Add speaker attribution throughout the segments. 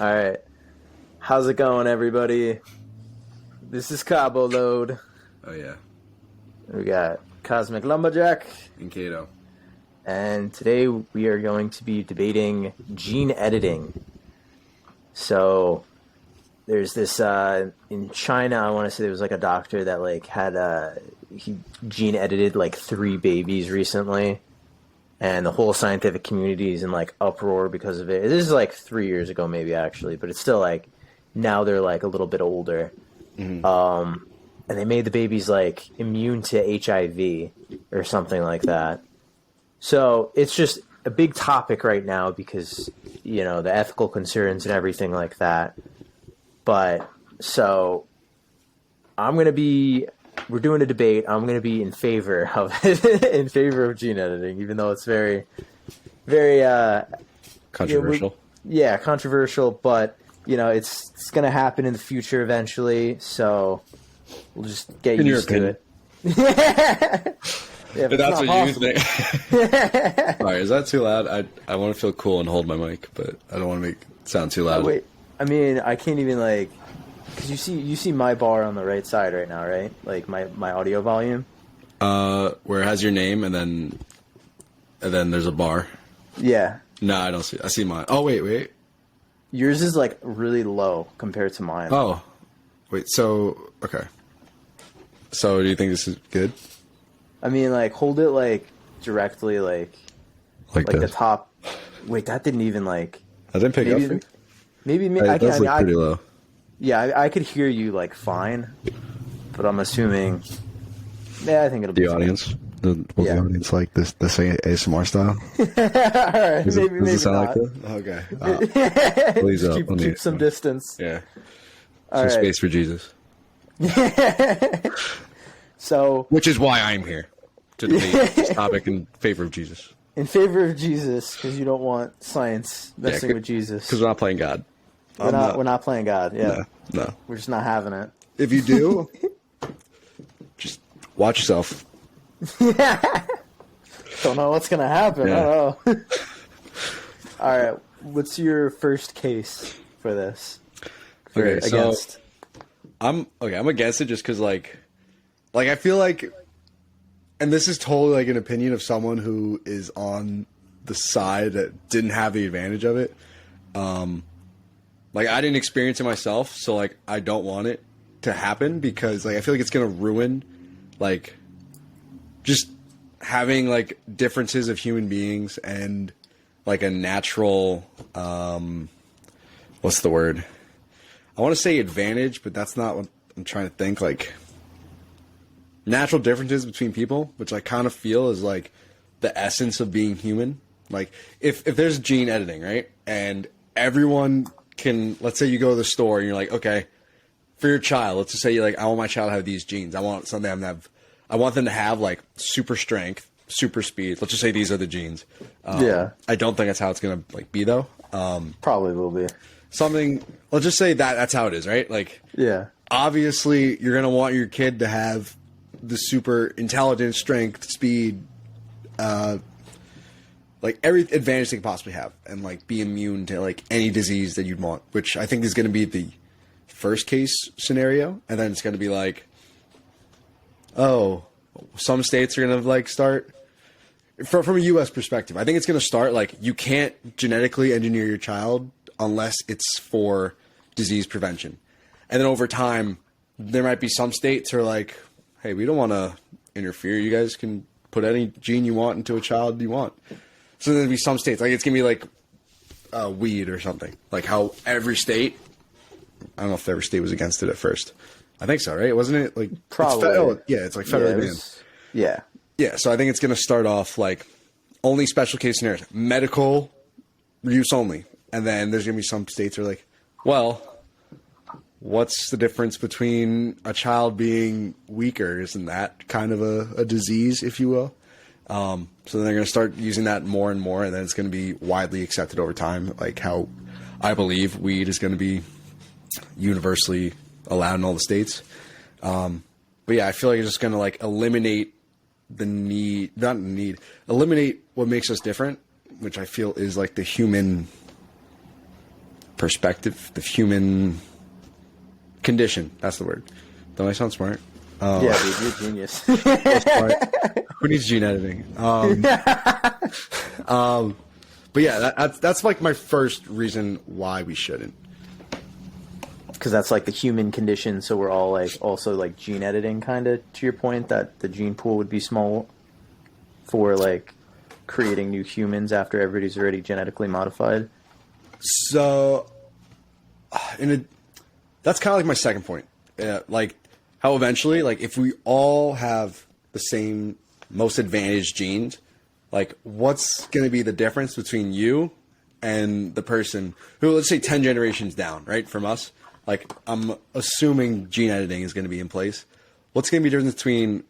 Speaker 1: All right. How's it going, everybody? This is Cabo Load.
Speaker 2: Oh, yeah.
Speaker 1: We got Cosmic Lumberjack.
Speaker 2: And Cato.
Speaker 1: And today we are going to be debating gene editing. So there's this, in China, I want to say there was like a doctor that like had, he gene edited like 3 babies recently. And the whole scientific community is in like uproar because of it. This is like 3 years ago, maybe actually, but it's still like now they're like a little bit older.
Speaker 2: Mm-hmm.
Speaker 1: And they made the babies like immune to HIV or something like that. So it's just a big topic right now because, you know, the ethical concerns and everything like that. But so we're doing a debate. I'm going to be in favor of in favor of gene editing, even though it's very, very
Speaker 2: Controversial.
Speaker 1: Controversial. But you know, it's going to happen in the future eventually. So we'll just get used to it. Yeah,
Speaker 2: but that's what you think. Sorry, is that too loud? I want to feel cool and hold my mic, but I don't want to make it sound too loud.
Speaker 1: Wait, I mean, I can't even like. Because you see my bar on the right side right now, right? Like my audio volume.
Speaker 2: Where it has your name and then there's a bar.
Speaker 1: Yeah.
Speaker 2: No, I don't see. I see mine. Oh wait.
Speaker 1: Yours is like really low compared to mine.
Speaker 2: Oh, wait. So okay. So do you think this is good?
Speaker 1: I mean, like hold it like directly like the top. Wait, that didn't even like.
Speaker 2: I didn't pick up.
Speaker 1: Maybe
Speaker 2: it does look pretty low.
Speaker 1: Yeah, I could hear you like fine, but I'm assuming. Yeah, I think it'll be
Speaker 2: the audience. The audience like this ASMR style.
Speaker 1: All right, maybe
Speaker 2: it sound
Speaker 1: not.
Speaker 2: Like that? Okay. Please
Speaker 1: keep some distance.
Speaker 2: Yeah. Some space for Jesus.
Speaker 1: So,
Speaker 2: which is why I'm here to debate this topic in favor of Jesus.
Speaker 1: In favor of Jesus, because you don't want science messing with Jesus.
Speaker 2: Because we're not playing God.
Speaker 1: We're not playing God. Yeah.
Speaker 2: No.
Speaker 1: We're just not having it.
Speaker 2: If you do, just watch yourself.
Speaker 1: Don't know what's gonna happen.
Speaker 2: Yeah.
Speaker 1: I don't know. All right. What's your first case for this? Against.
Speaker 2: I'm against it just because like I feel like, and this is totally like an opinion of someone who is on the side that didn't have the advantage of it. Like I didn't experience it myself, so like I don't want it to happen because like I feel like it's gonna ruin like just having like differences of human beings and like a natural what's the word? I want to say advantage, but that's not what I'm trying to think. Like natural differences between people, which I kind of feel is like the essence of being human. Like if there's gene editing, right, and everyone can, let's say you go to the store and you're like, okay, for your child, let's just say you're like, I want my child to have these genes. I want them to have like super strength, super speed. Let's just say these are the genes.
Speaker 1: Yeah.
Speaker 2: I don't think that's how it's gonna like be though.
Speaker 1: Probably will be.
Speaker 2: Let's just say that's how it is, right? Like,
Speaker 1: yeah.
Speaker 2: Obviously, you're gonna want your kid to have the super intelligence, strength, speed, like every advantage they could possibly have, and like be immune to like any disease that you'd want, which I think is going to be the first case scenario, and then it's going to be like, oh, some states are going to like start from a U.S. perspective. I think it's going to start like you can't genetically engineer your child unless it's for disease prevention, and then over time there might be some states who are like, hey, we don't want to interfere. You guys can put any gene you want into a child you want. So there'll be some states, like it's going to be like weed or something. Like how every state, I don't know if every state was against it at first. I think so, right? Wasn't it like...
Speaker 1: Probably.
Speaker 2: It's like federally banned.
Speaker 1: Yeah.
Speaker 2: Yeah, so I think it's going to start off like only special case scenarios. Medical use only. And then there's going to be some states that are like, well, what's the difference between a child being weaker? Isn't that kind of a disease, if you will? So then they're going to start using that more and more, and then it's going to be widely accepted over time, like how I believe weed is going to be universally allowed in all the states. But yeah, I feel like it's just going to like eliminate eliminate what makes us different, which I feel is like the human perspective, the human condition. That's the word. Don't I sound smart?
Speaker 1: Yeah, dude, you're a genius.
Speaker 2: Who needs gene editing? But yeah, that's like my first reason why we shouldn't.
Speaker 1: Because that's like the human condition, so we're all like also like gene editing, kind of, to your point that the gene pool would be small for like creating new humans after everybody's already genetically modified.
Speaker 2: So, that's kind of like my second point. Like how eventually, like if we all have the same most advantaged genes, like what's going to be the difference between you and the person who, let's say 10 generations down, right, from us? Like I'm assuming gene editing is going to be in place. What's going to be the difference between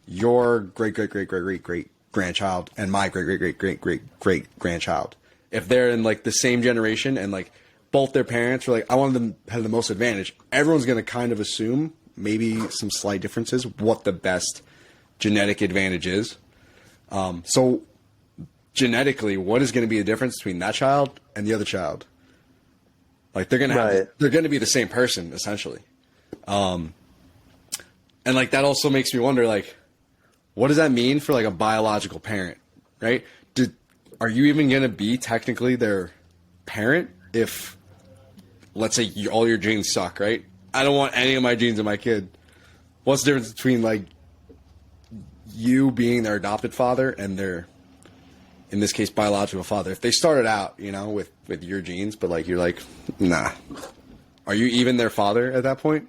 Speaker 2: your great great great great great great grandchild and my great great great great great great grandchild? If they're in like the same generation and like both their parents were like, I want them to have the most advantage, everyone's going to kind of assume maybe some slight differences what the best genetic advantage is. So genetically, what is going to be the difference between that child and the other child? Like they're going to be the same person essentially. And like that also makes me wonder, like, what does that mean for like a biological parent, right? Are you even going to be technically their parent if, let's say, all your genes suck, right? I don't want any of my genes in my kid. What's the difference between like you being their adopted father and their, in this case, biological father? If they started out, you know, with your genes, but like you're like, nah, are you even their father at that point?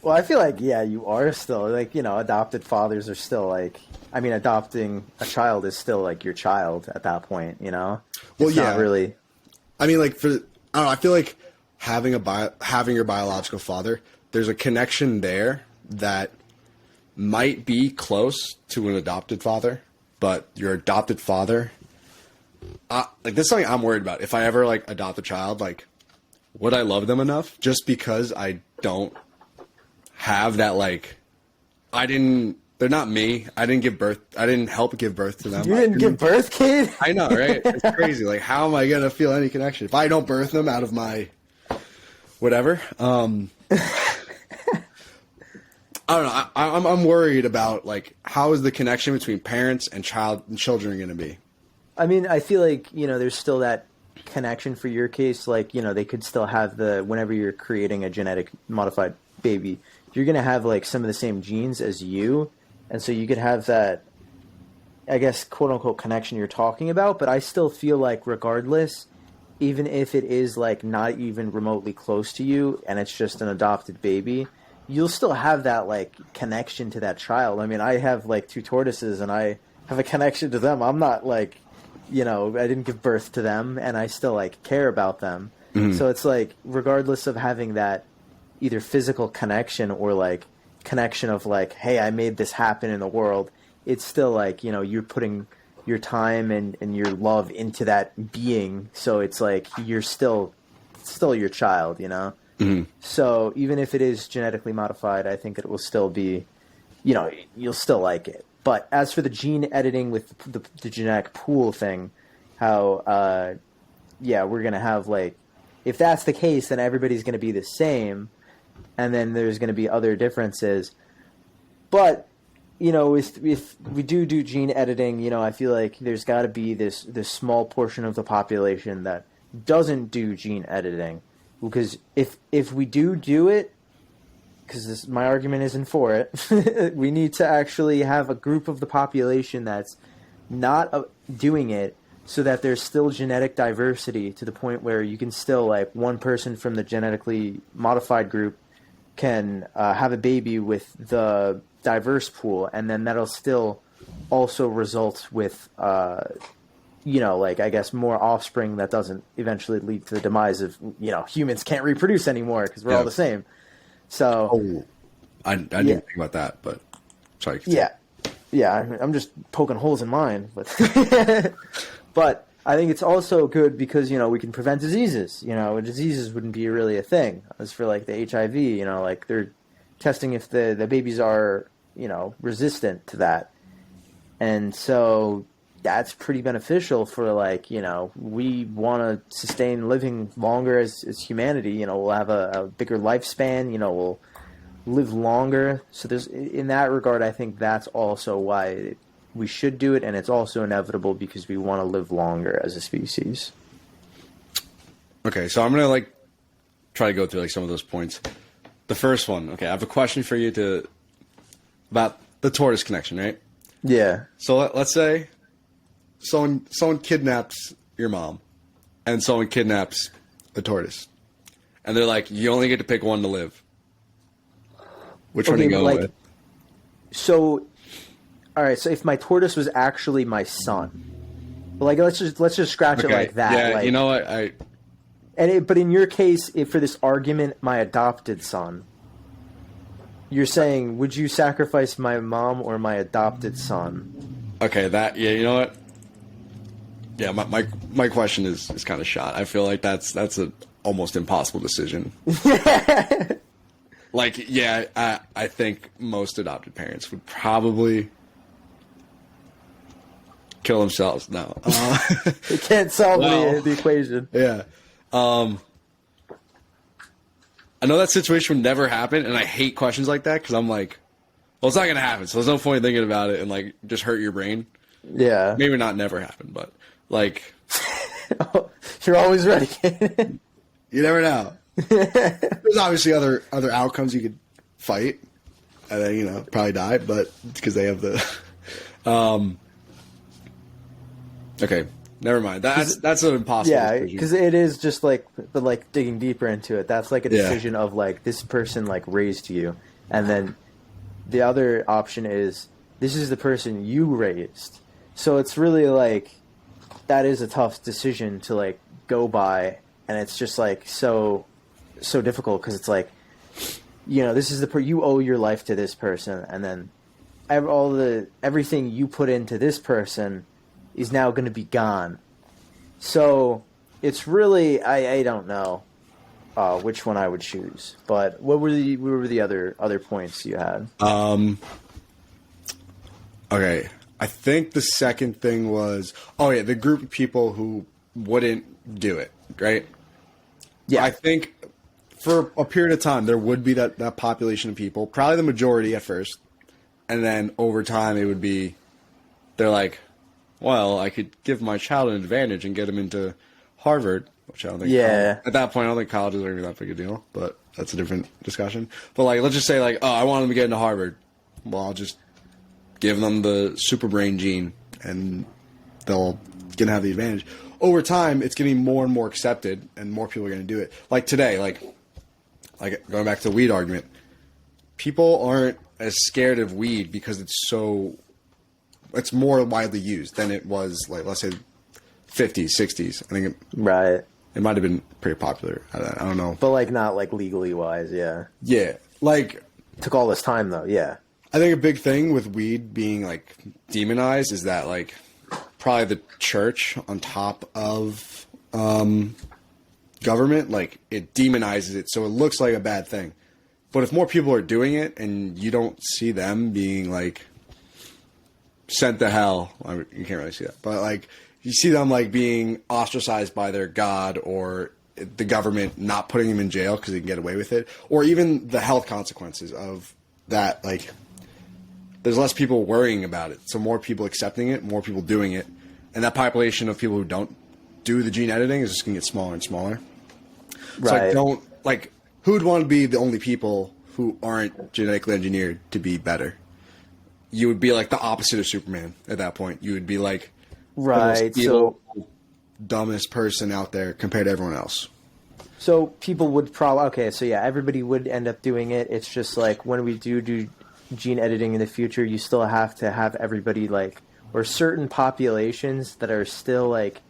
Speaker 1: Well, I feel like, yeah, you are still, like, you know, adopted fathers are still like, I mean, adopting a child is still like your child at that point, you know?
Speaker 2: Well,
Speaker 1: it's
Speaker 2: yeah.
Speaker 1: not really.
Speaker 2: I mean, like, I don't know, I feel like having your biological father, there's a connection there that might be close to an adopted father, but your adopted father, like, this is something I'm worried about. If I ever, like, adopt a child, like, would I love them enough just because I don't have that, like, they're not me. I didn't help give birth to them.
Speaker 1: You didn't give birth, kid?
Speaker 2: I know, right? It's crazy. Like, how am I going to feel any connection? If I don't birth them out of my whatever. I don't know. I'm worried about, like, how is the connection between parents and children going to be?
Speaker 1: I mean, I feel like, you know, there's still that connection for your case. Like, you know, they could still have whenever you're creating a genetic modified baby, you're going to have, like, some of the same genes as you. And so you could have that, I guess, quote unquote connection you're talking about. But I still feel like regardless, even if it is like not even remotely close to you and it's just an adopted baby, you'll still have that like connection to that child. I mean, I have like 2 tortoises and I have a connection to them. I'm not like, you know, I didn't give birth to them and I still like care about them. Mm-hmm. So it's like, regardless of having that either physical connection or like connection of like, hey, I made this happen in the world, it's still like, you know, you're putting your time and your love into that being. So it's like, you're still your child, you know? Mm-hmm. So even if it is genetically modified, I think it will still be, you know, you'll still like it. But as for the gene editing with the genetic pool thing, how, yeah, we're going to have like, if that's the case, then everybody's going to be the same. And then there's going to be other differences. But, you know, if we do gene editing, you know, I feel like there's got to be this small portion of the population that doesn't do gene editing. Because if we do it, because my argument isn't for it, we need to actually have a group of the population that's not doing it, so that there's still genetic diversity to the point where you can still, like, one person from the genetically modified group can have a baby with the diverse pool, and then that'll still also result with, you know, like, I guess more offspring that doesn't eventually lead to the demise of, you know, humans can't reproduce anymore because we're all the same. So,
Speaker 2: I didn't think about that, but sorry.
Speaker 1: Yeah, I'm just poking holes in mine, but but I think it's also good because, you know, we can prevent diseases. You know, diseases wouldn't be really a thing. As for like the HIV, you know, like they're testing if the babies are, you know, resistant to that, and so that's pretty beneficial for like, we want to sustain living longer as humanity. We'll have a bigger lifespan. We'll live longer. So there's, in that regard, I think that's also why we should do it, and it's also inevitable because we want to live longer as a species.
Speaker 2: Okay, so I'm gonna like try to go through like some of those points. The first one, okay, I have a question for you about the tortoise connection, right?
Speaker 1: Yeah.
Speaker 2: So let's say someone kidnaps your mom, and someone kidnaps a tortoise, and they're like, you only get to pick one to live. Which one are you going with?
Speaker 1: So, all right. So if my tortoise was actually my son, like let's just scratch it like that.
Speaker 2: Yeah,
Speaker 1: like,
Speaker 2: you know what?
Speaker 1: but in your case, if for this argument, my adopted son, you're saying, would you sacrifice my mom or my adopted son?
Speaker 2: Okay, you know what? Yeah, my question is kind of shot. I feel like that's an almost impossible decision. Like, yeah, I think most adopted parents would probably kill themselves. No.
Speaker 1: They can't solve the equation.
Speaker 2: Yeah. I know that situation would never happen, and I hate questions like that because I'm like, well, it's not going to happen, so there's no point in thinking about it and, like, just hurt your brain.
Speaker 1: Yeah.
Speaker 2: Maybe not never happen, but, like...
Speaker 1: You're always ready.
Speaker 2: You never know. There's obviously other outcomes you could fight and then, probably die, but it's because they have the... Okay, never mind. That's an impossible decision.
Speaker 1: Because it is just like, but like digging deeper into it, that's like a decision of like this person like raised you, and then the other option is this is the person you raised. So it's really like that is a tough decision to like go by, and it's just like so difficult because it's like this is you owe your life to this person, and then everything you put into this person is now going to be gone. So it's really I don't know which one I would choose. But what were the other points you had?
Speaker 2: Okay, I think the second thing was the group of people who wouldn't do it, right?
Speaker 1: Yeah,
Speaker 2: I think for a period of time there would be that population of people, probably the majority at first, and then over time it would be they're like, well, I could give my child an advantage and get him into Harvard, which I don't think.
Speaker 1: Yeah.
Speaker 2: At that point, I don't think college is going to be that big a deal, but that's a different discussion. But like, let's just say like, I want him to get into Harvard. Well, I'll just give them the super brain gene, and they'll gonna have the advantage. Over time, it's getting more and more accepted, and more people are going to do it. Like today, like going back to the weed argument, people aren't as scared of weed because it's more widely used than it was, like, let's say 50s, 60s. I think it might have been pretty popular. I don't know.
Speaker 1: But, like, not, like, legally wise, yeah.
Speaker 2: Yeah. Like...
Speaker 1: Took all this time, though, yeah.
Speaker 2: I think a big thing with weed being, like, demonized is that, like, probably the church on top of government, like, it demonizes it, so it looks like a bad thing. But if more people are doing it and you don't see them being, like... sent to hell. You can't really see that, but like you see them like being ostracized by their god or the government not putting them in jail because they can get away with it, or even the health consequences of that. Like there's less people worrying about it, so more people accepting it, more people doing it, and that population of people who don't do the gene editing is just going to get smaller and smaller.
Speaker 1: Right.
Speaker 2: So who would want to be the only people who aren't genetically engineered to be better? You would be like the opposite of Superman at that point. You would be like the most dumbest person out there compared to everyone else.
Speaker 1: So people would everybody would end up doing it. It's just like when we do gene editing in the future, you still have to have everybody or certain populations that are still like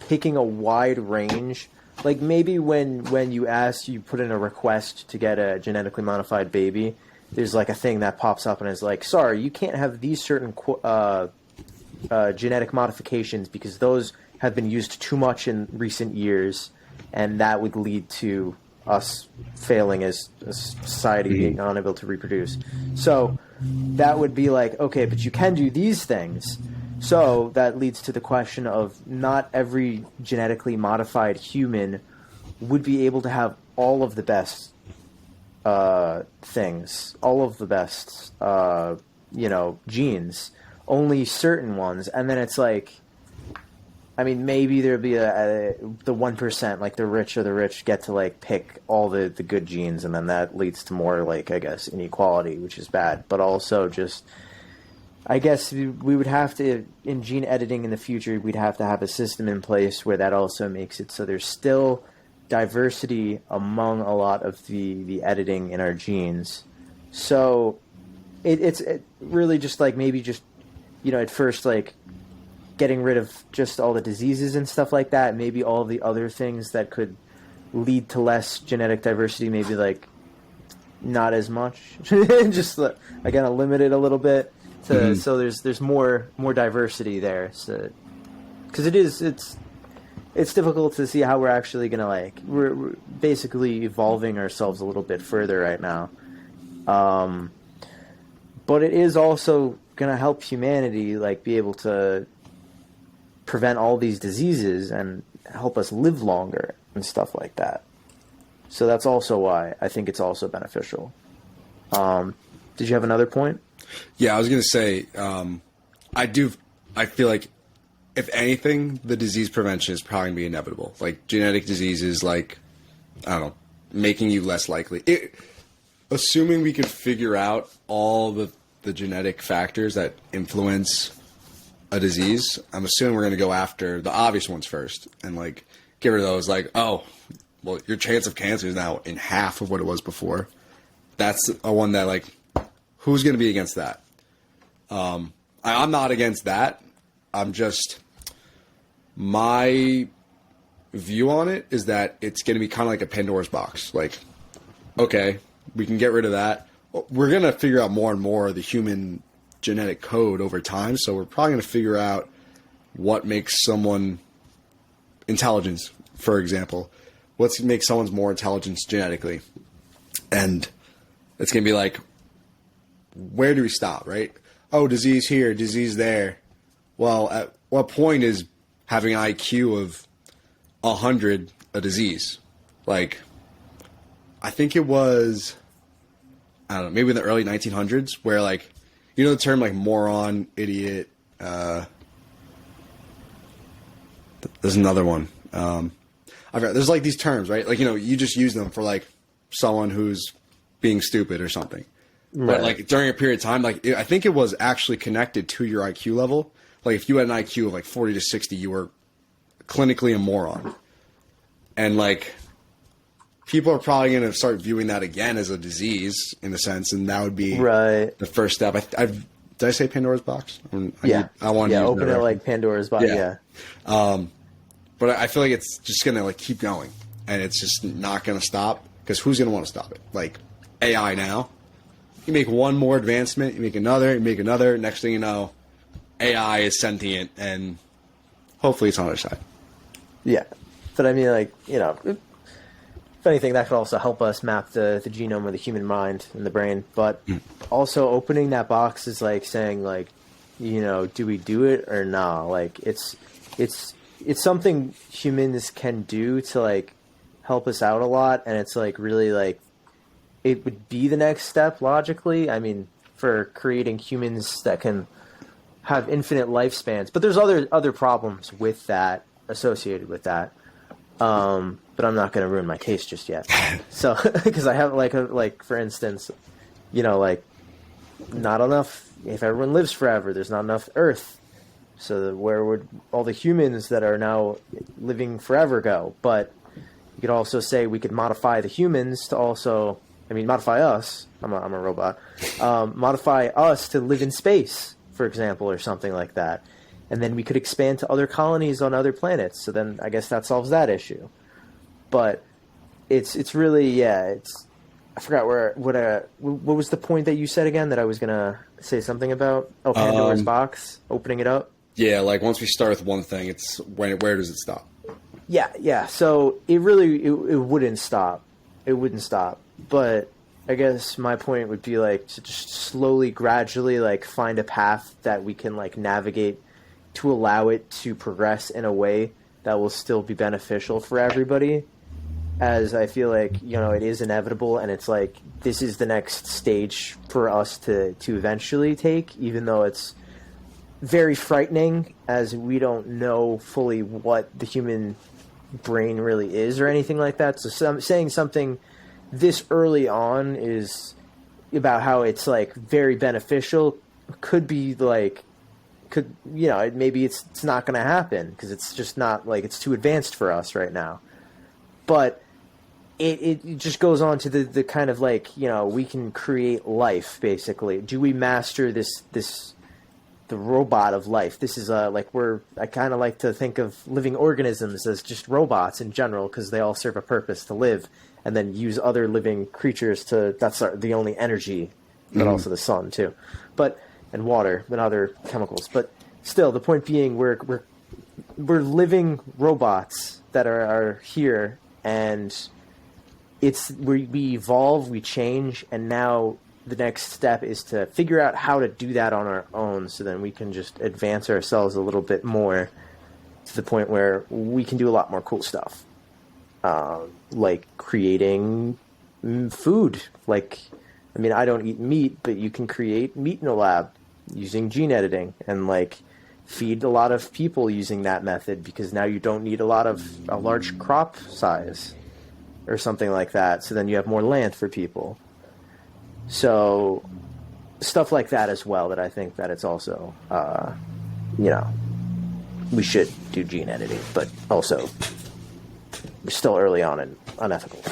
Speaker 1: picking a wide range. Like maybe when you put in a request to get a genetically modified baby, there's like a thing that pops up and is like, sorry, you can't have these certain genetic modifications because those have been used too much in recent years, and that would lead to us failing as a society, being unable to reproduce. So that would be like, okay, but you can do these things. So that leads to the question of not every genetically modified human would be able to have all of the best things, all of the best, genes. Only certain ones, and then it's like, I mean, maybe there'd be the 1%, like the rich or the rich get to like pick all the good genes, and then that leads to more like, I guess, inequality, which is bad. But also just, I guess we would have to, in gene editing in the future, we'd have to have a system in place where that also makes it so there's still diversity among a lot of the editing in our genes. So it's really just like maybe just, at first like getting rid of just all the diseases and stuff like that, maybe all the other things that could lead to less genetic diversity, maybe like not as much, just again, limit it a little bit to, so there's more diversity there. So, because it's difficult to see how we're actually going to like, we're basically evolving ourselves a little bit further right now. But it is also going to help humanity like be able to prevent all these diseases and help us live longer and stuff like that. So that's also why I think it's also beneficial. Did you have another point?
Speaker 2: Yeah, I was going to say, I feel like if anything, the disease prevention is probably going to be inevitable. Like genetic diseases, like, I don't know, making you less likely. Assuming we could figure out all the genetic factors that influence a disease, I'm assuming we're going to go after the obvious ones first and like get rid of those. Like, oh, well, your chance of cancer is now in half of what it was before. That's a one that like, who's going to be against that? I'm not against that. I'm just, my view on it is that it's going to be kind of like a Pandora's box. Like, okay, we can get rid of that. We're going to figure out more and more of the human genetic code over time. So we're probably going to figure out what makes someone intelligence, for example. What makes someone's more intelligence genetically? And it's going to be like, where do we stop, right? Oh, disease here, disease there. Well, at what point is having an IQ of 100 a disease? Like, I think it was, I don't know, maybe in the early 1900s where like, you know the term like moron, idiot, there's another one. I forgot. There's like these terms, right? Like, you just use them for like someone who's being stupid or something. Right. But like during a period of time, like I think it was actually connected to your IQ level. Like if you had an IQ of like 40 to 60, you were clinically a moron. And like people are probably going to start viewing that again as a disease in a sense, and that would be the first step. Did I say Pandora's box? I want to
Speaker 1: open it like Pandora's box. Yeah.
Speaker 2: But I feel like it's just going to like keep going, and it's just not going to stop because who's going to want to stop it? Like AI now. You make one more advancement, you make another. Next thing you know, AI is sentient, and hopefully it's on our side.
Speaker 1: Yeah. But I mean, like, if anything, that could also help us map the genome of the human mind and the brain. But also opening that box is like saying, like, do we do it or not? Like, it's something humans can do to, like, help us out a lot. And it's, like, really, like, it would be the next step, logically. I mean, for creating humans that can have infinite lifespans. But there's other problems with that, associated with that. But I'm not going to ruin my case just yet. So, because I have, like, for instance, like, not enough, if everyone lives forever, there's not enough Earth. So where would all the humans that are now living forever go? But you could also say we could modify the humans to also... modify us. I'm a robot. Modify us to live in space, for example, or something like that. And then we could expand to other colonies on other planets. So then I guess that solves that issue. But it's really, I forgot what was the point that you said again that I was gonna say something about? Oh, Pandora's box, opening it up.
Speaker 2: Yeah, like once we start with one thing, it's where does it stop?
Speaker 1: Yeah. So it wouldn't stop. It wouldn't stop. But I guess my point would be like to just slowly, gradually, like find a path that we can like navigate to allow it to progress in a way that will still be beneficial for everybody, as I feel like, it is inevitable, and it's like this is the next stage for us to eventually take, even though it's very frightening, as we don't know fully what the human brain really is or anything like that. So saying something this early on is about how it's like very beneficial could be like, maybe it's not going to happen because it's just not, like, it's too advanced for us right now. But it just goes on to the kind of like, we can create life, basically. Do we master the robot of life? This is I kind of like to think of living organisms as just robots in general, because they all serve a purpose to live, and then use other living creatures that's the only energy, but also the sun too, and water and other chemicals. But still, the point being, we're living robots that are here, and we evolve, we change, and now the next step is to figure out how to do that on our own, so then we can just advance ourselves a little bit more to the point where we can do a lot more cool stuff, like creating food. I don't eat meat, but you can create meat in a lab using gene editing, and feed a lot of people using that method, because now you don't need a large crop size or something like that. So then you have more land for people. So stuff like that as well, that I think that it's also, we should do gene editing, but also we're still early on and unethical.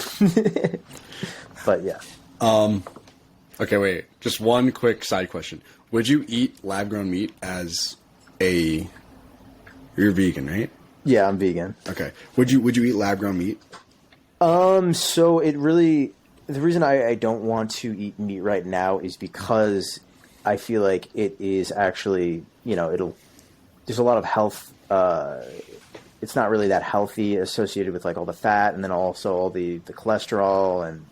Speaker 1: But yeah.
Speaker 2: Okay, wait. Just one quick side question. Would you eat lab-grown meat as you're vegan, right?
Speaker 1: Yeah, I'm vegan.
Speaker 2: Okay. Would you eat lab-grown meat?
Speaker 1: So the reason I don't want to eat meat right now is because I feel like it is actually, there's a lot of health, it's not really that healthy, associated with all the fat, and then also all the cholesterol, and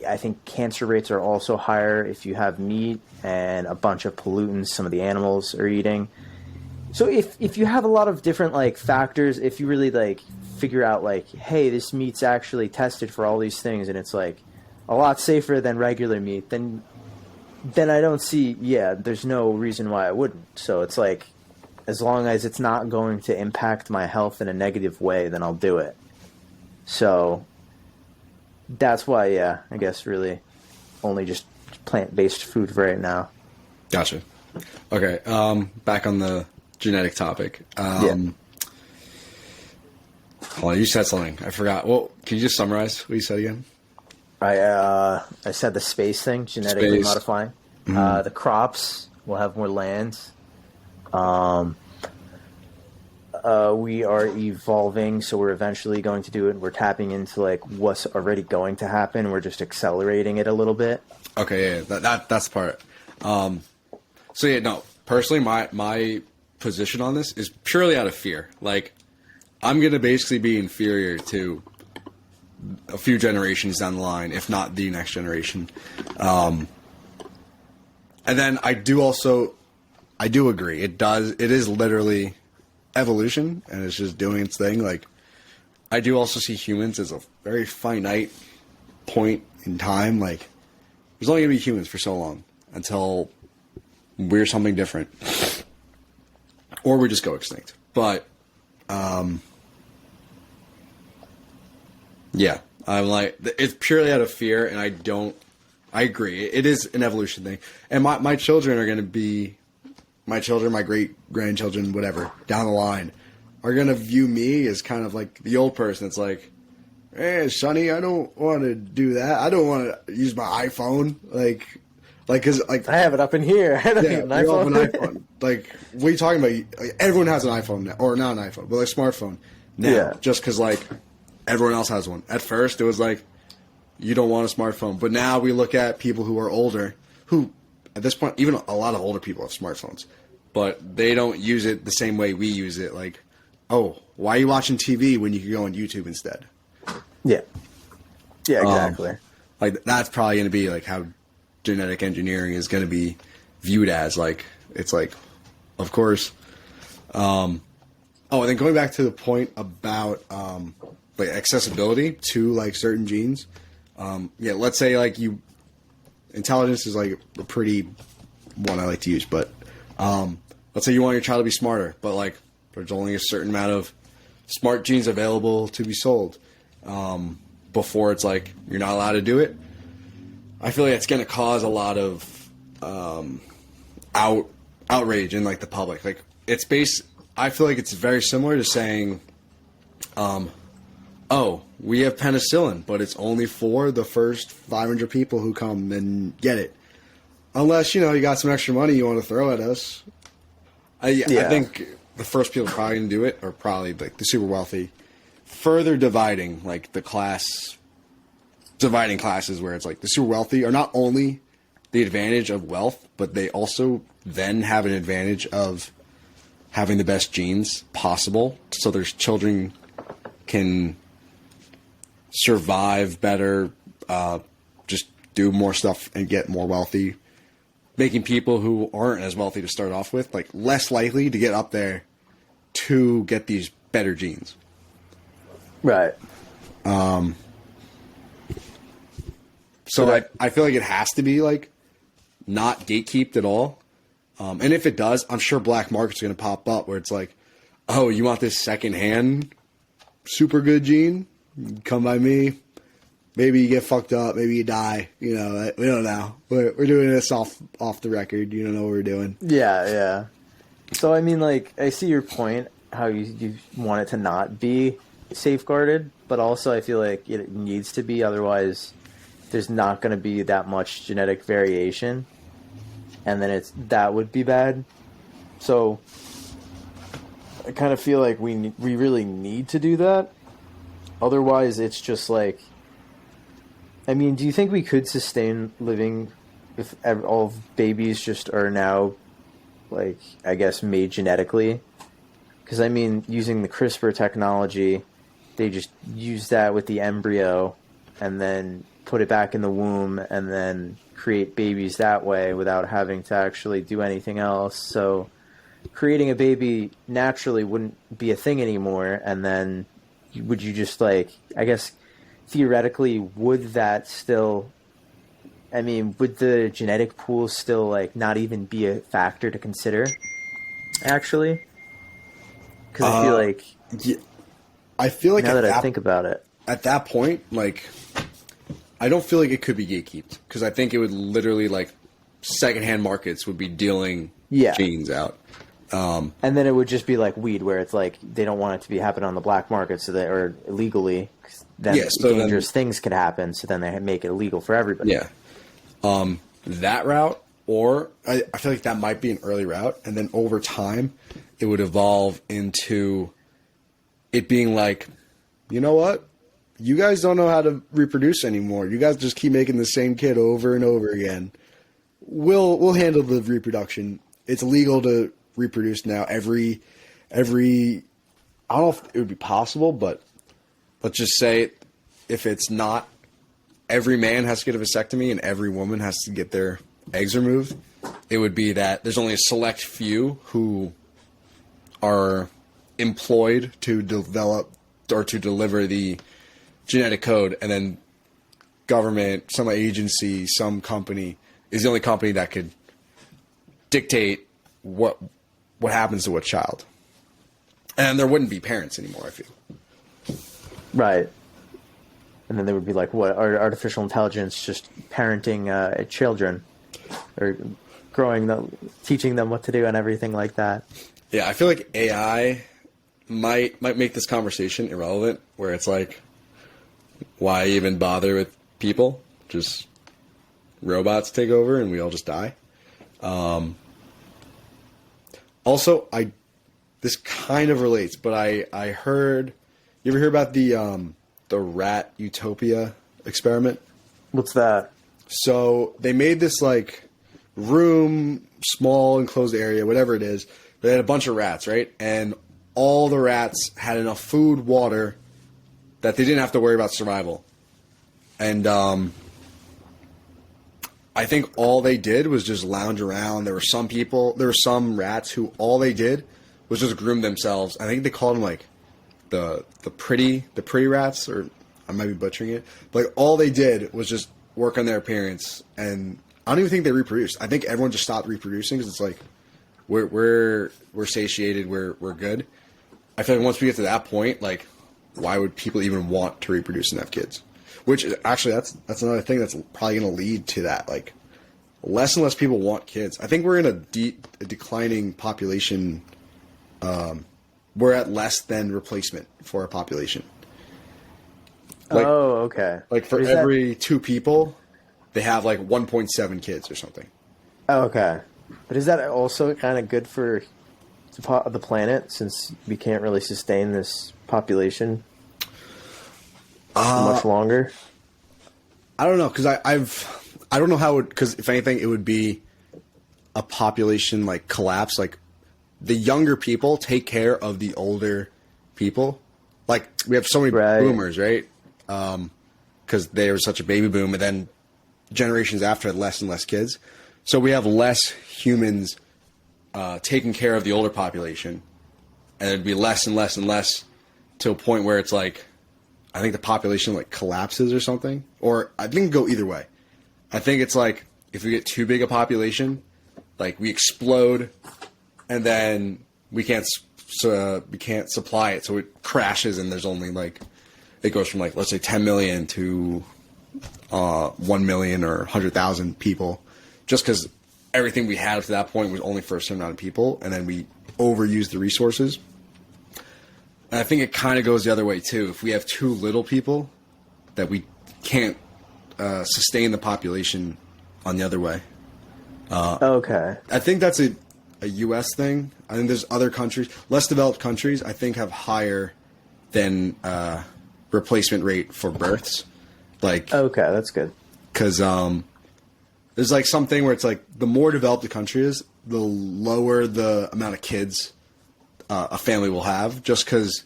Speaker 1: I think cancer rates are also higher if you have meat, and a bunch of pollutants some of the animals are eating. So if you have a lot of different factors, if you really figure out hey, this meat's actually tested for all these things, and it's a lot safer than regular meat, then I don't see, there's no reason why I wouldn't. So it's as long as it's not going to impact my health in a negative way, then I'll do it. So that's why, I guess really only just plant-based food for right now.
Speaker 2: Gotcha. Okay, back on the genetic topic. Hold on, you said something. I forgot. Well, can you just summarize what you said again?
Speaker 1: I said the space thing, genetically modifying.
Speaker 2: Mm-hmm.
Speaker 1: The crops will have more land. We are evolving, so we're eventually going to do it. We're tapping into what's already going to happen. We're just accelerating it a little bit.
Speaker 2: Okay, yeah, that's the part. So yeah, no. Personally, my position on this is purely out of fear. I'm gonna basically be inferior to a few generations down the line, if not the next generation. And then I do agree. It is literally evolution, and it's just doing its thing. I do also see humans as a very finite point in time. There's only gonna be humans for so long until we're something different, or we just go extinct. But yeah, I'm it's purely out of fear, and I agree. It is an evolution thing, and my children are going to be, my great-grandchildren, whatever, down the line, are going to view me as kind of the old person. It's hey, Sonny, I don't want to do that. I don't want to use my iPhone. Because
Speaker 1: I have it up in here. I don't need an
Speaker 2: we all have an
Speaker 1: iPhone.
Speaker 2: iPhone. What are you talking about? Everyone has an iPhone now, or not an iPhone, but a smartphone now.
Speaker 1: Yeah.
Speaker 2: Just because everyone else has one. At first, it was you don't want a smartphone, but now we look at people who are older, who at this point, even a lot of older people have smartphones, but they don't use it the same way we use it. Oh, why are you watching TV when you can go on YouTube instead?
Speaker 1: Yeah. Yeah, exactly.
Speaker 2: That's probably going to be how genetic engineering is going to be viewed as. It's of course. And then going back to the point about like accessibility to like certain genes. Let's say like intelligence is like a pretty one I like to use, but let's say you want your child to be smarter, but like there's only a certain amount of smart genes available to be sold before it's like you're not allowed to do it. I feel like it's going to cause a lot of outrage in like the public. Like I feel like it's very similar to saying, we have penicillin, but it's only for the first 500 people who come and get it. Unless, you got some extra money you want to throw at us. I think the first people probably going to do it are probably like the super wealthy. Further dividing classes where it's like the super wealthy are not only the advantage of wealth, but they also then have an advantage of having the best genes possible, so their children can survive better, just do more stuff and get more wealthy, making people who aren't as wealthy to start off with like less likely to get up there to get these better genes.
Speaker 1: Right.
Speaker 2: So I feel like it has to be like not gatekept at all. And if it does, I'm sure black market's going to pop up where it's like, oh, you want this secondhand super good gene? Come by me. Maybe you get fucked up. Maybe you die. We don't know. We're doing this off the record. You don't know what we're doing.
Speaker 1: Yeah. So, I mean, like, I see your point, how you want it to not be safeguarded, but also I feel like it needs to be. Otherwise, there's not going to be that much genetic variation. And then that would be bad. So I kind of feel like we really need to do that. Otherwise, it's just like, I mean, do you think we could sustain living if all babies just are now, like, I guess, made genetically? Because, I mean, using the CRISPR technology, they just use that with the embryo and then put it back in the womb and then create babies that way without having to actually do anything else. So creating a baby naturally wouldn't be a thing anymore. And then would you just like, I guess theoretically, would that still, I mean, would the genetic pool still like not even be a factor to consider actually? Because I feel like,
Speaker 2: yeah, I feel like
Speaker 1: now that I think about it,
Speaker 2: at that point, like, I don't feel like it could be gatekept because I think it would literally like secondhand markets would be dealing genes out.
Speaker 1: And then it would just be like weed, where it's like they don't want it to be happening on the black market, so that or illegally. Then dangerous things could happen, so then they make it illegal for everybody.
Speaker 2: Yeah, that route, or I feel like that might be an early route, and then over time, it would evolve into it being like, you know what? You guys don't know how to reproduce anymore. You guys just keep making the same kid over and over again. We'll handle the reproduction. It's legal to reproduce now. Every I don't know if it would be possible, but let's just say if it's not, every man has to get a vasectomy and every woman has to get their eggs removed. It would be that there's only a select few who are employed to develop or to deliver the genetic code, and then government, some agency, some company is the only company that could dictate what happens to what child. And there wouldn't be parents anymore, I feel.
Speaker 1: Right. And then there would be like, what, artificial intelligence just parenting children or teaching them what to do and everything like that.
Speaker 2: Yeah, I feel like AI might make this conversation irrelevant, where it's like, why even bother with people? Just robots take over and we all just die. Also, this kind of relates, but I heard, you ever hear about the rat utopia experiment?
Speaker 1: What's that?
Speaker 2: So they made this like room, small enclosed area, whatever it is. They had a bunch of rats, right? And all the rats had enough food, water, that they didn't have to worry about survival. And I think all they did was just lounge around. There were some rats who all they did was just groom themselves. I think they called them like the pretty rats, or I might be butchering it. But like, all they did was just work on their appearance, and I don't even think they reproduced. I think everyone just stopped reproducing because it's like we're satiated, we're good. I feel like once we get to that point, like, why would people even want to reproduce and have kids? Which is actually that's another thing that's probably going to lead to that. Like, less and less people want kids. I think we're in a declining population. We're at less than replacement for our population. Like,
Speaker 1: oh, okay.
Speaker 2: Like for every 2 people, they have like 1.7 kids or something.
Speaker 1: Oh, okay. But is that also kind of good for the planet, since we can't really sustain this population much longer?
Speaker 2: I don't know, because I don't know how it, because if anything, it would be a population like collapse. Like, the younger people take care of the older people. Like, we have so many boomers, right? Because there was such a baby boom, and then generations after had less and less kids. So we have less humans taking care of the older population, and it'd be less and less and less to a point where it's like, I think the population like collapses or something. Or I think it go either way. I think it's like, if we get too big a population, like we explode, and then we can't supply it, so it crashes, and there's only like, it goes from like, let's say 10 million to 1 million or 100,000 people, just because everything we had up to that point was only for a certain amount of people, and then we overused the resources. And I think it kind of goes the other way too. If we have too little people, that we can't sustain the population on the other way.
Speaker 1: Okay.
Speaker 2: I think that's a U.S. thing. I think there's other countries, less developed countries, I think have higher than replacement rate for births. Like,
Speaker 1: okay, that's good.
Speaker 2: Because there's like something where it's like, the more developed the country is, the lower the amount of kids a family will have, just because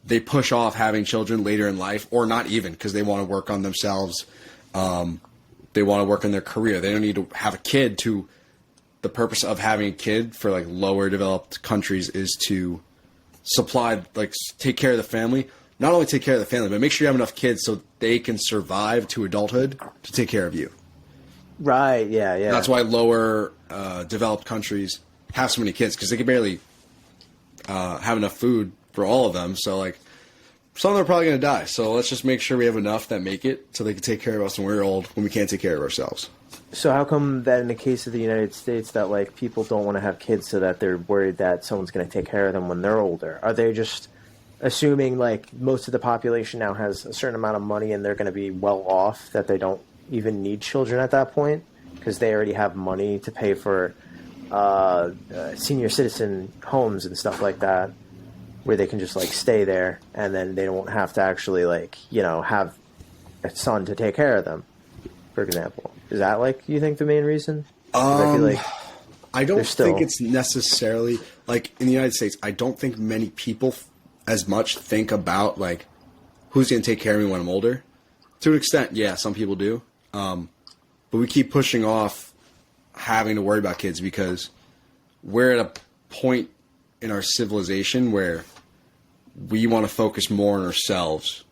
Speaker 2: they push off having children later in life, or not even, because they want to work on themselves. They want to work on their career. They don't need to have a kid. The purpose of having a kid for like lower developed countries is to supply, like, take care of the family. Not only take care of the family, but make sure you have enough kids so they can survive to adulthood to take care of you.
Speaker 1: Right, yeah.
Speaker 2: And that's why lower developed countries have so many kids, because they can barely have enough food for all of them. So, like, some of them are probably going to die. So let's just make sure we have enough that make it so they can take care of us when we're old, when we can't take care of ourselves.
Speaker 1: So how come that in the case of the United States that, like, people don't want to have kids so that they're worried that someone's going to take care of them when they're older? Are they just assuming, like, most of the population now has a certain amount of money and they're going to be well off, that they don't even need children at that point because they already have money to pay for senior citizen homes and stuff like that, where they can just, like, stay there, and then they don't have to actually, like, you know, have a son to take care of them, for example? Is that, like, you think the main reason? I feel like
Speaker 2: I don't think it's necessarily, like, in the United States, I don't think many people as much think about, like, who's going to take care of me when I'm older. To an extent, yeah, some people do. But we keep pushing off having to worry about kids because we're at a point in our civilization where we want to focus more on ourselves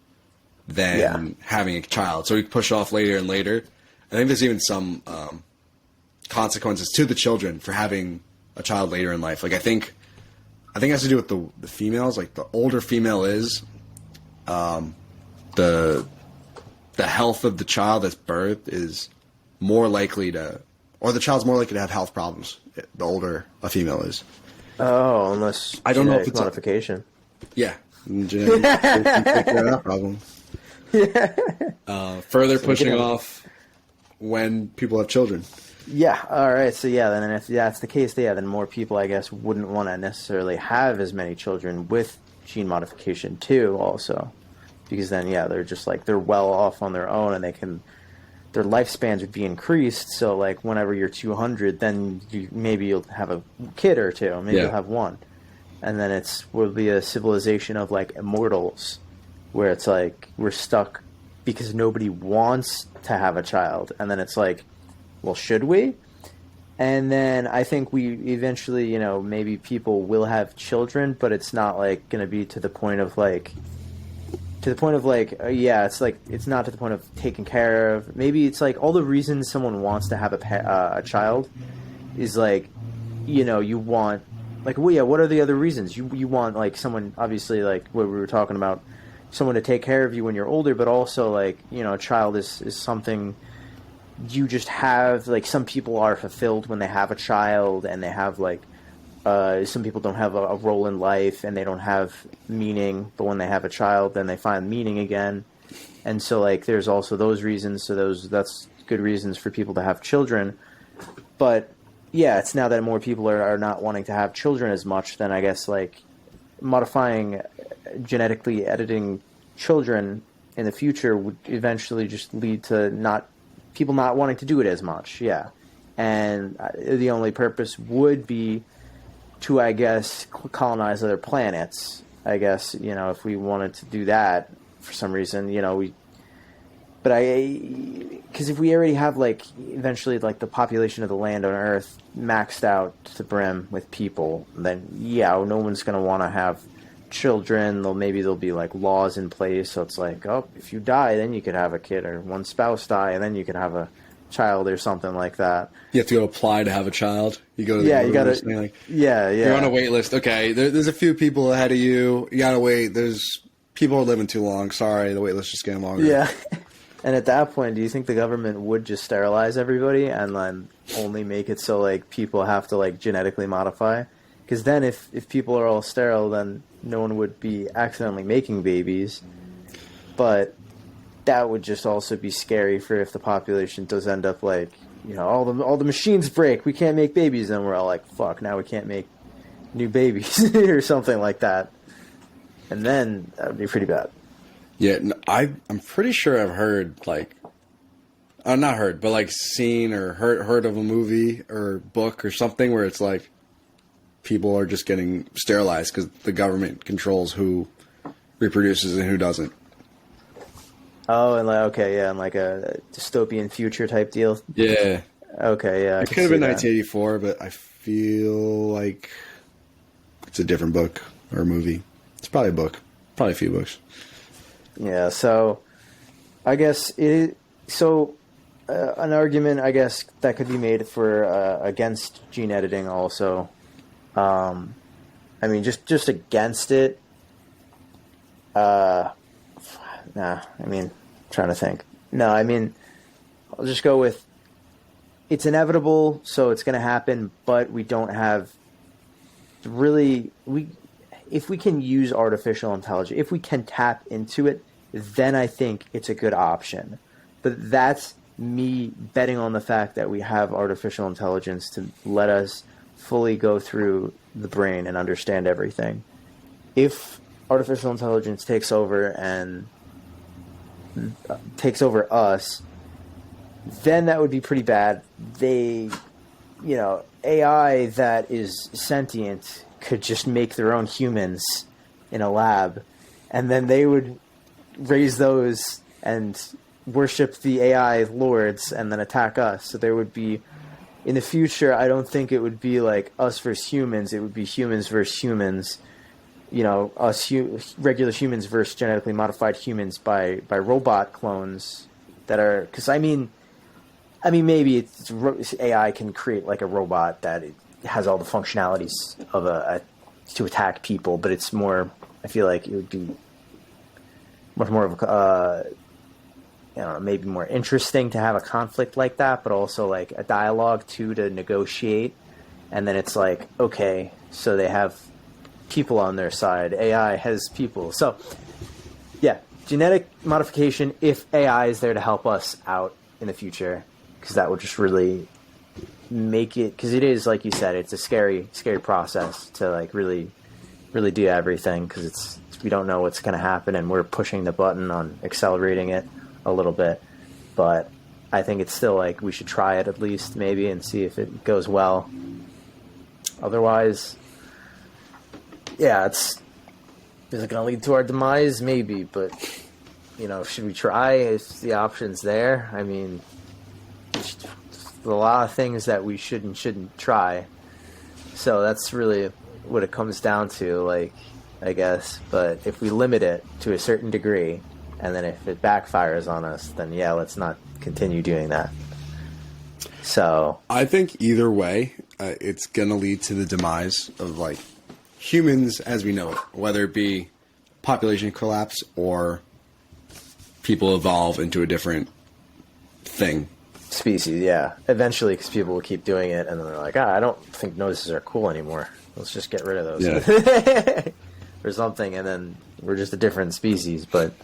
Speaker 2: than having a child. So we push off later and later. I think there's even some consequences to the children for having a child later in life. Like, I think it has to do with the females. Like, the older female is, the health of the child that's birthed is more likely to, or the child's more likely to have health problems. The older a female is.
Speaker 1: Oh, unless
Speaker 2: I don't know if it's
Speaker 1: modification.
Speaker 2: Yeah, genetic take care of that problem. Further pushing off when people have children.
Speaker 1: Yeah. All right. So yeah, then if that's the case, then more people, I guess, wouldn't want to necessarily have as many children with gene modification too. Also, because then they're just like, they're well off on their own, and their lifespans would be increased. So, like, whenever you're 200, then maybe you'll have a kid or two. Maybe you'll have one. And then will be a civilization of, like, immortals, where it's like we're stuck because nobody wants to have a child. And then it's like well, should we? And then I think we eventually, maybe people will have children, but it's not like going to be to the point of like, yeah, it's like it's not to the point of taking care of. Maybe it's like all the reasons someone wants to have a child is like, you want like, well, yeah, what are the other reasons? You want like someone, obviously, like what we were talking about, someone to take care of you when you're older, but also like, a child is something you just have. Like some people are fulfilled when they have a child, and they have like some people don't have a role in life and they don't have meaning, but when they have a child, then they find meaning again. And so like there's also those reasons. So that's good reasons for people to have children. But yeah, it's now that more people are not wanting to have children as much, then I guess like modifying, genetically editing children in the future would eventually just lead to people not wanting to do it as much. Yeah. And the only purpose would be to, I guess, colonize other planets. I guess, if we wanted to do that for some reason, because if we already have like eventually like the population of the land on Earth maxed out to the brim with people, then yeah, no one's going to want to have children. Maybe there'll be like laws in place. So it's like, oh, if you die, then you could have a kid, or one spouse die, and then you could have a child or something like that.
Speaker 2: You have to go apply to have a child. You go to the
Speaker 1: you gotta,
Speaker 2: like,
Speaker 1: yeah.
Speaker 2: You're on a wait list. Okay, there's a few people ahead of you. You gotta wait. There's people are living too long. Sorry, the wait list is getting longer.
Speaker 1: Yeah. And at that point, do you think the government would just sterilize everybody and then only make it so like people have to like genetically modify? Because then if people are all sterile, then no one would be accidentally making babies. But that would just also be scary for if the population does end up like, all the machines break, we can't make babies, and we're all like, fuck, now we can't make new babies or something like that. And then that would be pretty bad.
Speaker 2: Yeah, I'm pretty sure I've heard like, not heard, but like seen or heard of a movie or book or something where it's like people are just getting sterilized because the government controls who reproduces and who doesn't.
Speaker 1: Oh, and like, okay, yeah, and like a dystopian future type deal.
Speaker 2: Yeah.
Speaker 1: Okay, yeah.
Speaker 2: It could have been 1984, but I feel like it's a different book or movie. It's probably a book, probably a few books.
Speaker 1: Yeah, so I guess an argument, I guess, that could be made for against gene editing also. I mean, just against it. Nah, I mean, I'm trying to think. No, I mean, I'll just go with it's inevitable, so it's going to happen, but we don't have really if we can use artificial intelligence, if we can tap into it, then I think it's a good option. But that's me betting on the fact that we have artificial intelligence to let us fully go through the brain and understand everything. If artificial intelligence takes over and takes over us, then that would be pretty bad. AI that is sentient could just make their own humans in a lab, and then they would raise those and worship the AI lords and then attack us. So there would be, in the future, I don't think it would be like us versus humans. It would be humans versus humans. Regular humans versus genetically modified humans by robot clones that are. Because I mean, maybe AI can create like a robot that it has all the functionalities of to attack people, but it's more. I feel like it would be much more of maybe more interesting to have a conflict like that, but also like a dialogue too to negotiate. And then it's like, okay, so they have people on their side. AI has people. So yeah, genetic modification if AI is there to help us out in the future, because that would just really make it, because it is, like you said, it's a scary process to like really do everything, because we don't know what's going to happen, and we're pushing the button on accelerating it a little bit. But I think it's still like we should try it at least, maybe, and see if it goes well. Otherwise, yeah, is it going to lead to our demise? Maybe, but should we try if the option's there? I mean, a lot of things that we shouldn't try. So that's really what it comes down to, like, I guess. But if we limit it to a certain degree, and then if it backfires on us, then yeah, let's not continue doing that. So
Speaker 2: I think either way, it's going to lead to the demise of like humans as we know it, whether it be population collapse or people evolve into a different thing.
Speaker 1: species, yeah. Eventually, because people will keep doing it, and then they're like, I don't think notices are cool anymore. Let's just get rid of those.
Speaker 2: Yeah.
Speaker 1: Or something, and then we're just a different species. But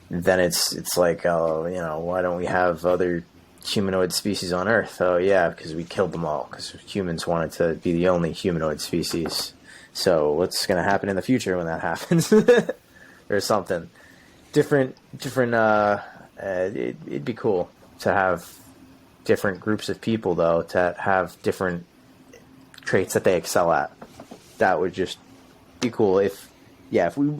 Speaker 1: then it's like, oh, why don't we have other humanoid species on Earth? Oh, yeah, because we killed them all, because humans wanted to be the only humanoid species. So what's going to happen in the future when that happens? Or something. Different, it'd be cool to have different groups of people, though, to have different traits that they excel at. That would just be cool if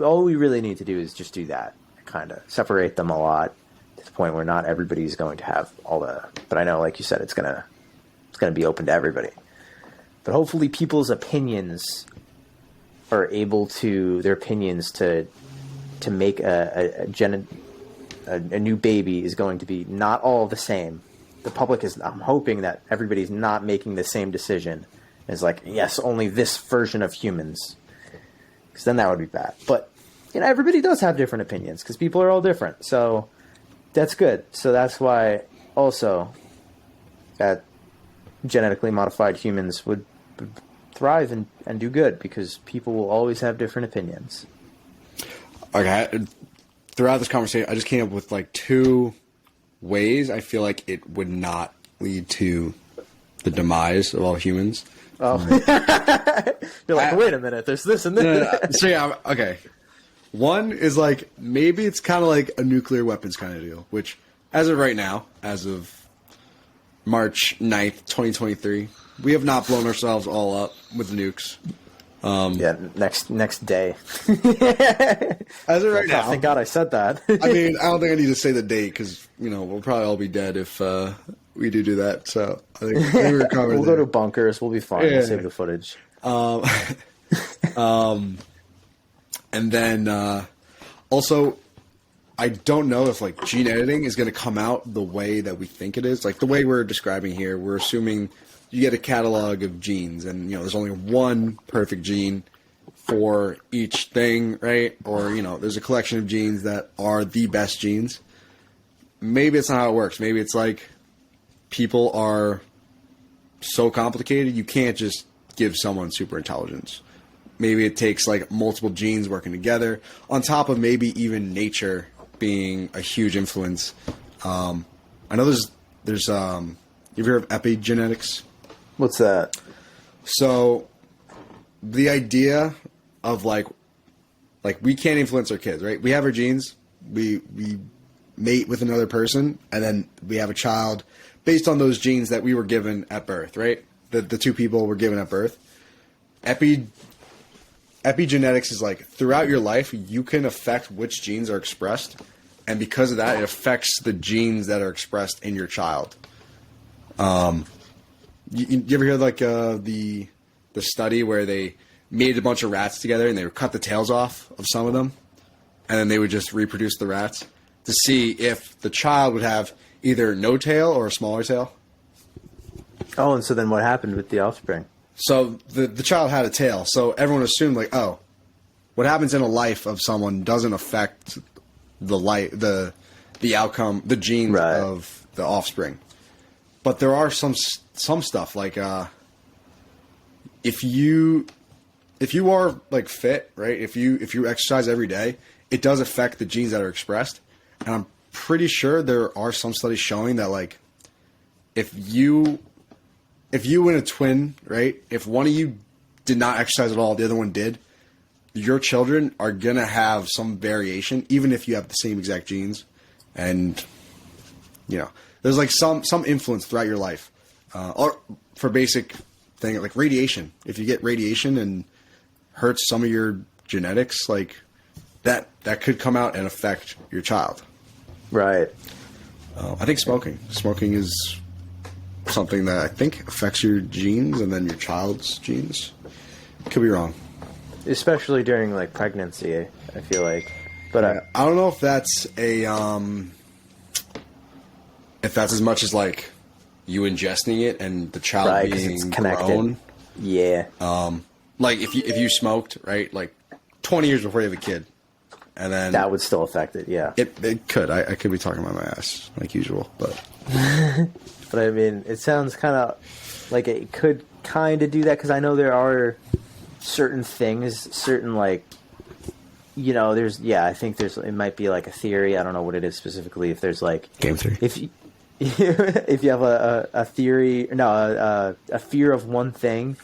Speaker 1: all we really need to do is just do that, kind of separate them a lot to the point where not everybody's going to have all the, but I know, like you said, it's gonna be open to everybody. But hopefully people's opinions are able to, their opinions to make a new baby is going to be not all the same. The public is, I'm hoping that everybody's not making the same decision. It's like, yes, only this version of humans. Because then that would be bad. But, everybody does have different opinions because people are all different. So that's good. So that's why also that genetically modified humans would thrive and do good, because people will always have different opinions.
Speaker 2: Okay. Throughout this conversation, I just came up with like two ways I feel like it would not lead to the demise of all humans.
Speaker 1: Oh, you're like, wait a minute, there's this and this.
Speaker 2: No. So yeah, okay. One is like, maybe it's kind of like a nuclear weapons kind of deal, which as of right now, as of March 9th, 2023, we have not blown ourselves all up with nukes.
Speaker 1: Yeah, next day.
Speaker 2: As of right now.
Speaker 1: Thank God I said that.
Speaker 2: I mean, I don't think I need to say the date because, we'll probably all be dead if we do that. So I think we're covered.
Speaker 1: We'll go to bunkers. We'll be fine.
Speaker 2: Yeah.
Speaker 1: We'll save the footage.
Speaker 2: And then also, I don't know if like gene editing is going to come out the way that we think it is. Like the way we're describing here, we're assuming you get a catalog of genes, and there's only one perfect gene for each thing, right? Or there's a collection of genes that are the best genes. Maybe it's not how it works. Maybe it's like people are so complicated you can't just give someone super intelligence. Maybe it takes like multiple genes working together, on top of maybe even nature being a huge influence. I know there's you've heard of epigenetics?
Speaker 1: What's that?
Speaker 2: So the idea of like we can't influence our kids, right? We have our genes, we mate with another person, and then we have a child based on those genes that we were given at birth, right? The two people were given at birth. Epigenetics is like throughout your life, you can affect which genes are expressed, and because of that, it affects the genes that are expressed in your child. You ever hear like the study where they made a bunch of rats together and they would cut the tails off of some of them, and then they would just reproduce the rats to see if the child would have either no tail or a smaller tail?
Speaker 1: Oh, and so then what happened with the offspring?
Speaker 2: So the child had a tail, so everyone assumed like, oh, what happens in a life of someone doesn't affect the outcome, the genes
Speaker 1: Right.
Speaker 2: of the offspring. But there are some stuff like if you are like fit, right? If you exercise every day, it does affect the genes that are expressed. And I'm pretty sure there are some studies showing that like if you and a twin, right? If one of you did not exercise at all, the other one did, your children are gonna have some variation, even if you have the same exact genes. And there's like some influence throughout your life, or for basic thing like radiation. If you get radiation and hurts some of your genetics, like that could come out and affect your child.
Speaker 1: Right.
Speaker 2: I think smoking is something that I think affects your genes and then your child's genes. Could be wrong.
Speaker 1: Especially during like pregnancy, I feel like. But
Speaker 2: I don't know if that's if that's as much as like you ingesting it and the child
Speaker 1: right, 'cause
Speaker 2: being
Speaker 1: it's connected.
Speaker 2: grown.
Speaker 1: Yeah.
Speaker 2: Like if you smoked, right? Like 20 years before you have a kid, and then
Speaker 1: That would still affect it, yeah.
Speaker 2: it could. I could be talking about my ass like usual, but
Speaker 1: But I mean, it sounds kind of like it could kind of do that because I know there are certain things, certain like, you know, I think it might be like a theory. I don't know what it is specifically. If there's like
Speaker 2: game 3.
Speaker 1: if you if you have a theory, no, a fear of one thing,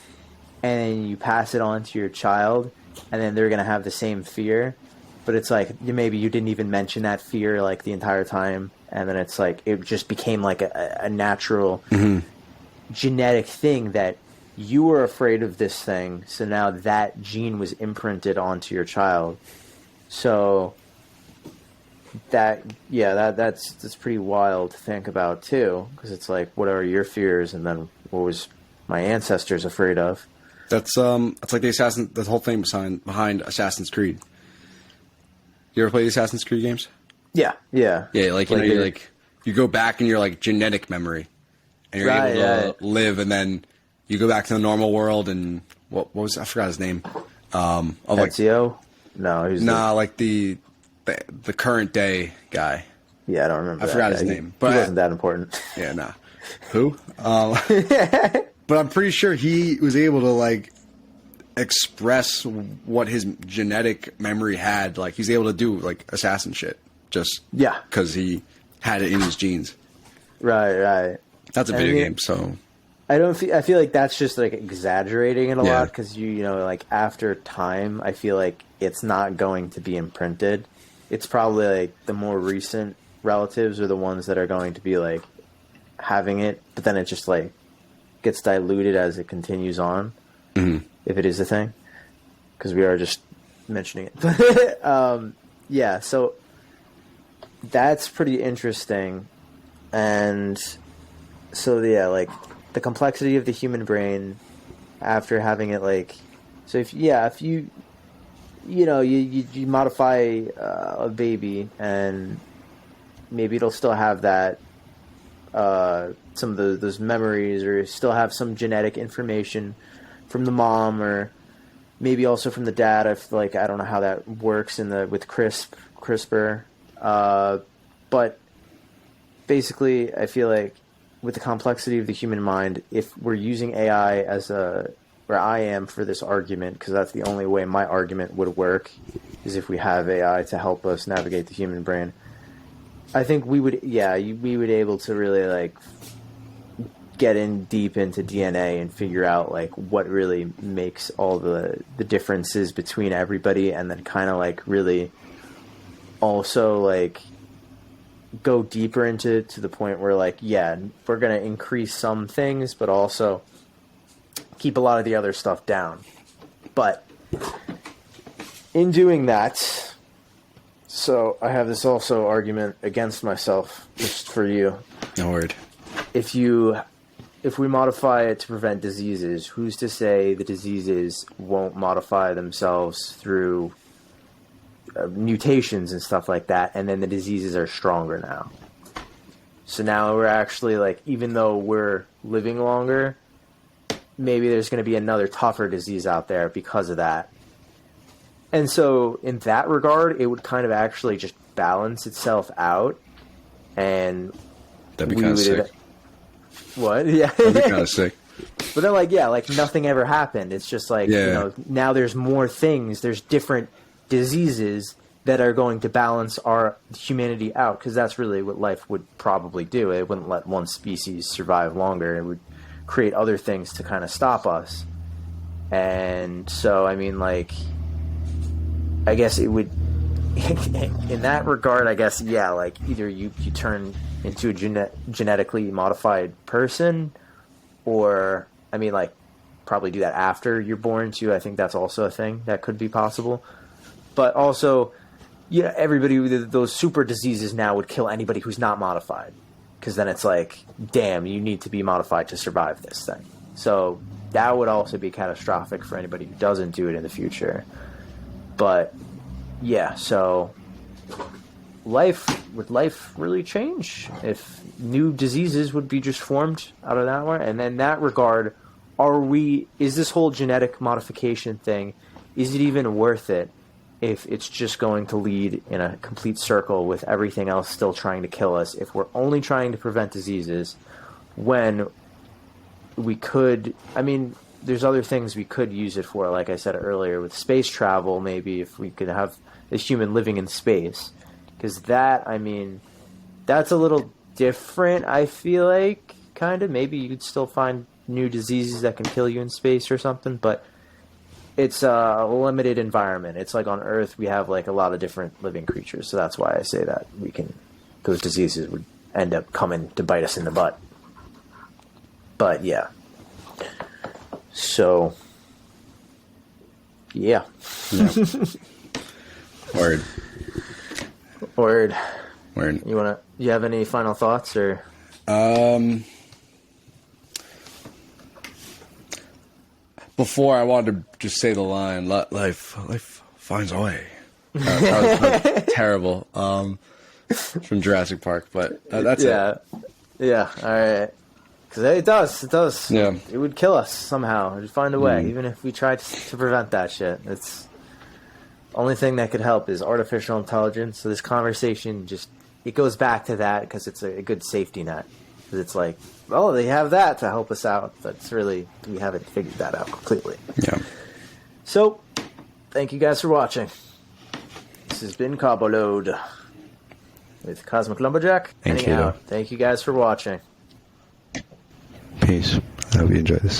Speaker 1: and you pass it on to your child, and then they're gonna have the same fear, but it's like maybe you didn't even mention that fear like the entire time, and then it's like it just became like a natural genetic thing that you were afraid of this thing, so now that gene was imprinted onto your child. So that's pretty wild to think about too, because it's like, what are your fears, and then what was my ancestors afraid of?
Speaker 2: That's like the whole thing behind Assassin's Creed. You ever play the Assassin's Creed games?
Speaker 1: Yeah.
Speaker 2: Like you go back in your like genetic memory, and you're able to live, and then you go back to the normal world, and what was I forgot his name?
Speaker 1: Ezio? No, he's
Speaker 2: like the current day guy.
Speaker 1: Yeah, I don't remember.
Speaker 2: I forgot his name, but
Speaker 1: he wasn't that important.
Speaker 2: Yeah, nah. Who? But I'm pretty sure he was able to like express what his genetic memory had. Like he's able to do like assassin shit, just because he had it in his genes.
Speaker 1: Right.
Speaker 2: That's a video game, so
Speaker 1: I feel like that's just like exaggerating it a lot, because you know, like after time, I feel like it's not going to be imprinted. It's probably like the more recent relatives are the ones that are going to be like having it, but then it just like gets diluted as it continues on, if it is a thing, because we are just mentioning it. Yeah, so that's pretty interesting. And so like the complexity of the human brain after having it, like, so if you modify a baby, and maybe it'll still have that some of those memories, or still have some genetic information from the mom, or maybe also from the dad. If like, I don't know how that works with CRISPR, but basically, I feel like with the complexity of the human mind, if we're using AI where I am for this argument, because that's the only way my argument would work, is if we have AI to help us navigate the human brain. I think we would able to really like get in deep into DNA and figure out like what really makes all the differences between everybody, and then kind of like really also like go deeper into the point where like, we're going to increase some things, but also keep a lot of the other stuff down. But in doing that, so I have this also argument against myself, just for you.
Speaker 2: No word.
Speaker 1: If we modify it to prevent diseases, who's to say the diseases won't modify themselves through mutations and stuff like that, and then the diseases are stronger now? So now we're actually like, even though we're living longer, maybe there's going to be another tougher disease out there because of that. And so in that regard, it would kind of actually just balance itself out, and
Speaker 2: that'd be kind of sick.
Speaker 1: What? Yeah.
Speaker 2: That'd be kind of sick.
Speaker 1: But then like nothing ever happened. It's just like, now there's more things. There's different diseases that are going to balance our humanity out, because that's really what life would probably do. It wouldn't let one species survive longer. It would create other things to kind of stop us. And so, I mean, like, I guess it would, in that regard, I guess, like either you turn into a genetically modified person, or, I mean, like, probably do that after you're born too. I think that's also a thing that could be possible. But also, everybody with those super diseases now would kill anybody who's not modified, because then it's like, damn, you need to be modified to survive this thing. So that would also be catastrophic for anybody who doesn't do it in the future. But yeah, so would life really change if new diseases would be just formed out of that one? And in that regard, is this whole genetic modification thing, is it even worth it if it's just going to lead in a complete circle with everything else still trying to kill us, if we're only trying to prevent diseases when we could, I mean, there's other things we could use it for, like I said earlier, with space travel, maybe if we could have a human living in space. Because that, I mean, that's a little different, I feel like, kind of. Maybe you could still find new diseases that can kill you in space or something, but it's a limited environment. It's like on Earth, we have like a lot of different living creatures, so that's why I say that those diseases would end up coming to bite us in the butt. But yeah. So, yeah.
Speaker 2: Word.
Speaker 1: You have any final thoughts or?
Speaker 2: Before I wanted to just say the line, life finds a way. That was terrible. From Jurassic Park, but that's it.
Speaker 1: Yeah, all right. Because it does.
Speaker 2: Yeah.
Speaker 1: It would kill us somehow. It would find a way, even if we tried to prevent that shit. It's only thing that could help is artificial intelligence. So this conversation it goes back to that because it's a good safety net. Because it's like, oh, they have that to help us out, but it's really, we haven't figured that out completely.
Speaker 2: Yeah.
Speaker 1: So, thank you guys for watching. This has been Cabo Load with Cosmic Lumberjack.
Speaker 2: Thank you.
Speaker 1: Thank you guys for watching.
Speaker 2: Peace. I hope you enjoy this.